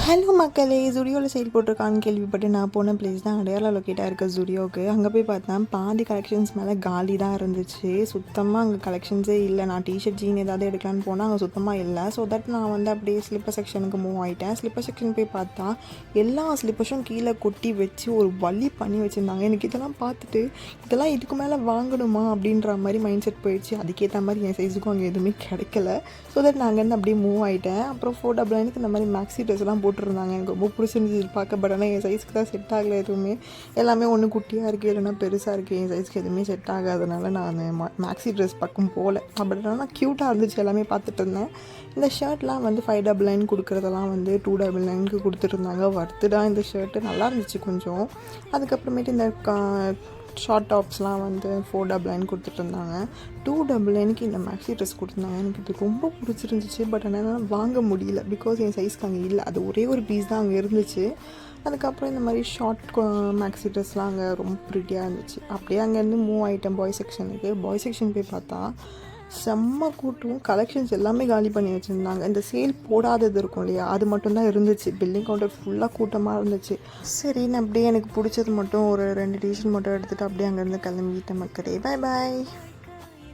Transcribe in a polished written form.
Hello மக்களே, ஜுடியோவில் sale போட்டிருக்கான்னு கேள்விப்பட்டு நான் போன பிளேஸ் தான் அடையாள லொக்கேட்டாக இருக்க ஜுடியோவுக்கு. அங்கே போய் பார்த்தேன், பாதி கலெக்ஷன்ஸ் மேலே காலி தான் இருந்துச்சு. சுத்தமாக அங்கே கலெக்ஷன்ஸே இல்லை. நான் டிஷர்ட் ஜீன் ஏதாவது எடுக்கலான்னு போனால் அங்கே சுத்தமாக இல்லை. ஸோ தட் நான் வந்து அப்படியே ஸ்லிப்பர் செக்ஷனுக்கு மூவ் ஆகிட்டேன். ஸ்லிப்பர் செக்ஷன் போய் பார்த்தா எல்லா ஸ்லிப்பர்ஸும் கீழே கொட்டி வச்சு ஒரு வழி பண்ணி வச்சுருந்தாங்க. எனக்கு இதெல்லாம் பார்த்துட்டு இதெல்லாம் இதுக்கு மேலே வாங்கணுமா அப்படின்ற மாதிரி மைண்ட் செட் போயிடுச்சு. அதுக்கேற்ற மாதிரி என் சைஸுக்கும் அங்கே எதுவுமே கிடைக்கல. ஸோ தட் நான் அங்கேருந்து அப்படியே மூவ் ஆகிட்டேன். அப்புறம் 499 இந்த மாதிரி மேக்ஸி ட்ரெஸ்லாம் போட்டுருந்தாங்க. எனக்கு ரொம்ப பிடிச்சிருந்துச்சு பார்க்க. பட் ஆனால் என் சைஸ்க்கு தான் செட் ஆகலை. எதுவுமே எல்லாமே ஒன்று குட்டியாக இருக்குது, இல்லைனா பெருசாக இருக்குது. என் சைஸ்க்கு எதுவுமே செட் ஆகாதனால நான் மேக்ஸி ட்ரெஸ் பக்கம் போகல. பட் ஆனால் க்யூட்டாக இருந்துச்சு, எல்லாமே பார்த்துட்டு இருந்தேன். இந்த ஷர்ட்லாம் வந்து 599 கொடுக்குறதெல்லாம் வந்து 299க்கு கொடுத்துருந்தாங்க. வர்த்துடா இந்த ஷர்ட்டு, நல்லா இருந்துச்சு கொஞ்சம். அதுக்கப்புறமேட்டு இந்த ஷார்ட் டாப்ஸ்லாம் வந்து 499 கொடுத்துட்ருந்தாங்க. 299க்கு இந்த மேக்ஸி ட்ரெஸ் கொடுத்துருந்தாங்க. எனக்கு இது ரொம்ப பிடிச்சிருந்துச்சு. பட் ஆனால் வாங்க முடியல, பிகாஸ் என் சைஸ்க்கு அங்கே இல்லை. அது ஒரே ஒரு பீஸ் தான் அங்கே இருந்துச்சு. அதுக்கப்புறம் இந்த மாதிரி ஷார்ட் மேக்ஸி ட்ரெஸ்லாம் அங்கே ரொம்ப ப்ரிட்டியாக இருந்துச்சு. அப்படியே அங்கேருந்து மூவ் ஆகிட்டேன் பாய் செக்ஷனுக்கு. பாய் செக்ஷன் போய் பார்த்தா செம்ம கூட்டம். கலெக்ஷன்ஸ் எல்லாமே காலி பண்ணி வச்சுருந்தாங்க. இந்த சேல் போடாதது இருக்கும் இல்லையா, அது மட்டும்தான் இருந்துச்சு. பில்லிங் கவுண்டர் ஃபுல்லாக கூட்டமாக இருந்துச்சு. சரி, நான் அப்படியே எனக்கு பிடிச்சது மட்டும் ஒரு 2 டிஷர்ட் மட்டும் எடுத்துகிட்டு அப்படியே அங்கேருந்து கிளம்பிட்டேன் மக்களே. பாய் பாய்.